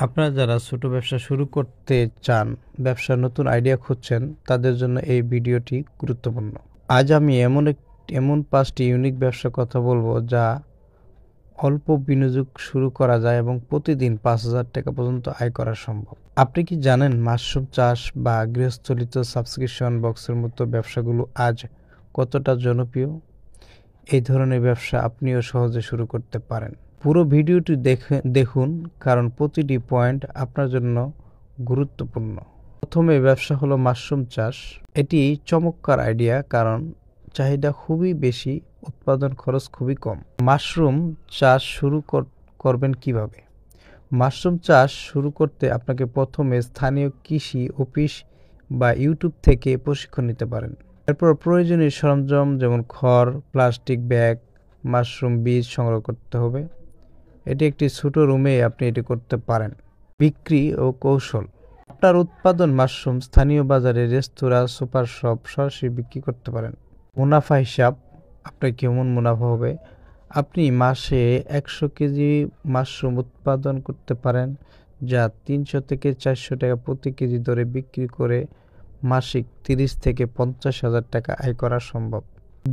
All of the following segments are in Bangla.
আপনারা যারা ছোট ব্যবসা শুরু করতে চান, ব্যবসার নতুন আইডিয়া খুঁজছেন, তাদের জন্য এই ভিডিওটি গুরুত্বপূর্ণ। আজ আমি এমন 5টি ইউনিক ব্যবসার কথা বলবো যা অল্প বিনিয়োগ শুরু করা যায় এবং প্রতিদিন 5,000 টাকা পর্যন্ত আয় করা সম্ভব। আপনি কি জানেন মাশরুম চাষ বা গৃহস্থলিত সাবস্ক্রিপশন বক্সের মতো ব্যবসাগুলো আজ কতটা জনপ্রিয়? এই ধরনের ব্যবসা আপনিও সহজে শুরু করতে পারেন। পুরো ভিডিওটি দেখুন, কারণ প্রতিটি পয়েন্ট আপনার জন্য গুরুত্বপূর্ণ। প্রথমে ব্যবসা হলো মাশরুম চাষ। এটি চমৎকার আইডিয়া, কারণ চাহিদা খুবই বেশি, উৎপাদন খরচ খুবই কম। মাশরুম চাষ শুরু করবেন কিভাবে? মাশরুম চাষ শুরু করতে আপনাকে প্রথমে স্থানীয় কৃষি অফিস বা ইউটিউব থেকে প্রশিক্ষণ নিতে পারেন। এরপর প্রয়োজনীয় সরঞ্জাম যেমন খড়, প্লাস্টিক ব্যাগ, মাশরুম বীজ সংগ্রহ করতে হবে। এটি একটি ছোট রুমে আপনি এটি করতে পারেন। বিক্রি ও কৌশল। আপনার উৎপাদন মাশরুম স্থানীয় বাজারে, রেস্তোরাঁ, সুপার শপ সরাসরি বিক্রি করতে পারেন। মুনাফা হিসাব। আপনার কেমন মুনাফা হবে? আপনি মাসে 100 কেজি মাশরুম উৎপাদন করতে পারেন, যা 300 থেকে 400 টাকা প্রতি কেজি দরে বিক্রি করে মাসিক 30 থেকে 50,000 টাকা আয় করা সম্ভব।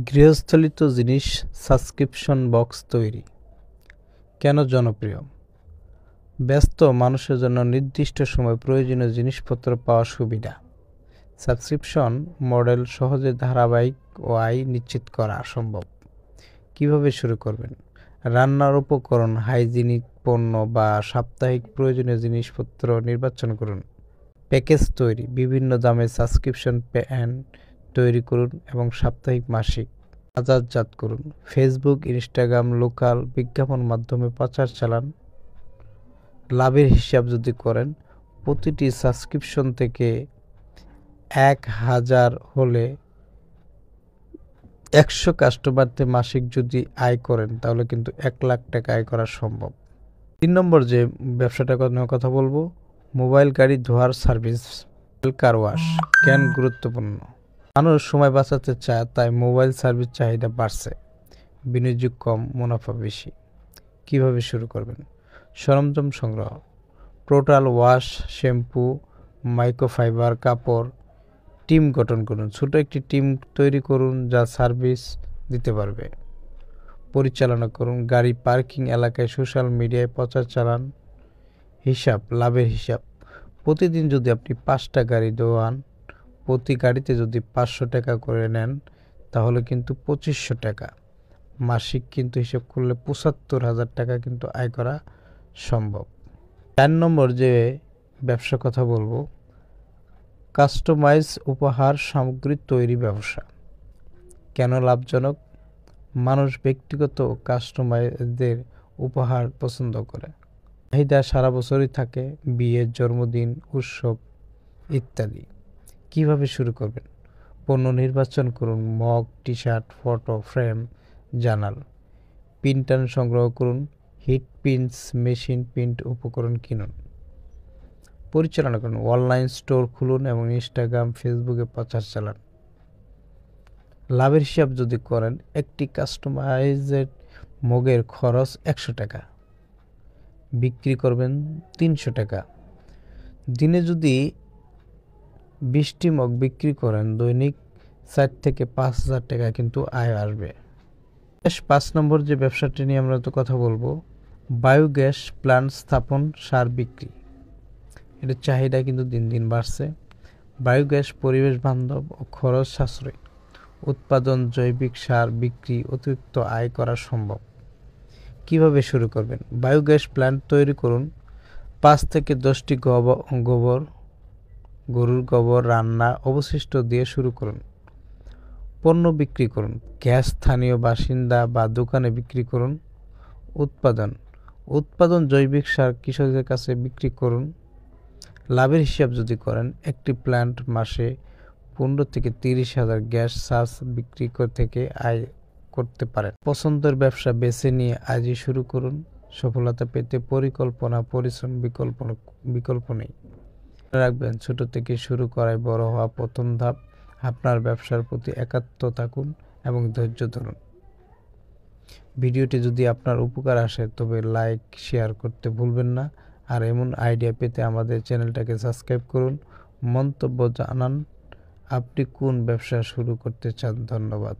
গৃহস্থলিত জিনিস সাবস্ক্রিপশন বক্স তৈরি। কেন জনপ্রিয়? ব্যস্ত মানুষের জন্য নির্দিষ্ট সময় প্রয়োজনীয় জিনিসপত্র পাওয়ার সুবিধা। সাবস্ক্রিপশন মডেল সহজে ধারাবাহিক ও আয় নিশ্চিত করা সম্ভব। কিভাবে শুরু করবেন? রান্নার উপকরণ, হাইজিনিক পণ্য বা সাপ্তাহিক প্রয়োজনীয় জিনিসপত্র নির্বাচন করুন। প্যাকেজ তৈরি। বিভিন্ন দামে সাবস্ক্রিপশন প্ল্যান তৈরি করুন এবং সাপ্তাহিক, মাসিক বাজারজাত করুন। ফেসবুক, ইনস্টাগ্রাম, লোকাল বিজ্ঞাপন মাধ্যমে প্রচার চালান। লাভের হিসাব যদি করেন, প্রতিটি সাবস্ক্রিপশন থেকে 1,000 হলে 100 কাস্টমারতে মাসিক যদি আয় করেন, তাহলে কিন্তু 1 লাখ টাকা আয় করা সম্ভব। 3 নম্বর যে ব্যবসাটার কথা বলবো, মোবাইল গাড়ি ধোয়ার সার্ভিস, কার ওয়াশ। কেন গুরুত্বপূর্ণ? মানুষ সময় বাঁচাতে চায়, তাই মোবাইল সার্ভিস চাহিদা বাড়ছে। বিনিয়োগ কম, মুনাফা বেশি। কিভাবে শুরু করবেন? সরঞ্জাম সংগ্রহ। টোটাল ওয়াশ, শ্যাম্পু, মাইক্রোফাইবার কাপড়। টিম গঠন করুন। ছোট একটি টিম তৈরি করুন যা সার্ভিস দিতে পারবে। পরিচালনা করুন। গাড়ি পার্কিং এলাকায় সোশ্যাল মিডিয়ায় প্রচার চালান। হিসাব, লাভের হিসাব। প্রতিদিন যদি আপনি 5টা গাড়ি ধোয়ান, প্রতি গাড়িতে যদি 500 টাকা করে নেন, তাহলে কিন্তু 2500 টাকা। মাসিক কিন্তু হিসাব করলে 75,000 টাকা কিন্তু আয় করা সম্ভব। 4 নম্বর যে ব্যবসার কথা বলবো, কাস্টমাইজ উপহার সামগ্রী তৈরি ব্যবসা। কেন লাভজনক? মানুষ ব্যক্তিগত কাস্টমাইজদের উপহার পছন্দ করে। চাহিদা সারা বছরই থাকে, বিয়ে, জন্মদিন, উৎসব ইত্যাদি। কিভাবে শুরু করবেন? পণ্য নির্বাচন করুন। Mug, T shirt, photo frame, journal. Printer সংগ্রহ করুন। হিট প্রিন্টস, মেশিন প্রিন্ট উপকরণ কিনুন। পরিচালনা করুন। অনলাইন স্টোর খুলুন এবং ইনস্টাগ্রাম, ফেসবুকে প্রচার চালান। লাভের হিসাব যদি করেন, একটি কাস্টমাইজড মগের খরচ 100 টাকা, বিক্রি করবেন 300 টাকা। দিনে যদি 20টি মগ বিক্রি করেন, দৈনিক 4 থেকে 5,000 টাকা কিন্তু আয় আসবে। 5 নম্বর যে ব্যবসাটি নিয়ে আমরা তো কথা বলবো, বায়োগ্যাস প্ল্যান্ট স্থাপন, সার বিক্রি। এটার চাহিদা কিন্তু দিন দিন বাড়ছে। বায়োগ্যাস পরিবেশ বান্ধব ও খরচ সাশ্রয়ী। উৎপাদন, জৈবিক সার বিক্রি, অতিরিক্ত আয় করা সম্ভব। কিভাবে শুরু করবেন? বায়োগ্যাস প্ল্যান্ট তৈরি করুন। 5 থেকে 10টি গরুর গোবর রান্না অবশিষ্ট দিয়ে শুরু করুন। পণ্য বিক্রি করুন। গ্যাস স্থানীয় বাসিন্দা বা দোকানে বিক্রি করুন। উৎপাদন জৈবিক সার কৃষকদের কাছে বিক্রি করুন। লাভের হিসাব যদি করেন, একটি প্ল্যান্ট মাসে 15 থেকে 30,000 গ্যাস সার্চ বিক্রি থেকে আয় করতে পারেন। পছন্দের ব্যবসা বেছে নিয়ে আজই শুরু করুন। সফলতা পেতে পরিকল্পনা, পরিশ্রম বিকল্প নেই। রাখবেন, ছোট থেকে শুরু করাই বড় হওয়া প্রথম ধাপ। আপনার ব্যবসার প্রতি একাত্ম থাকুন এবং ধৈর্য ধরুন। ভিডিওটি যদি আপনার উপকার আসে, তবে লাইক, শেয়ার করতে ভুলবেন না। আর এমন আইডিয়া পেতে আমাদের চ্যানেলটাকে সাবস্ক্রাইব করুন, মন্তব্য জানান আপনি কোন ব্যবসা শুরু করতে চান। ধন্যবাদ।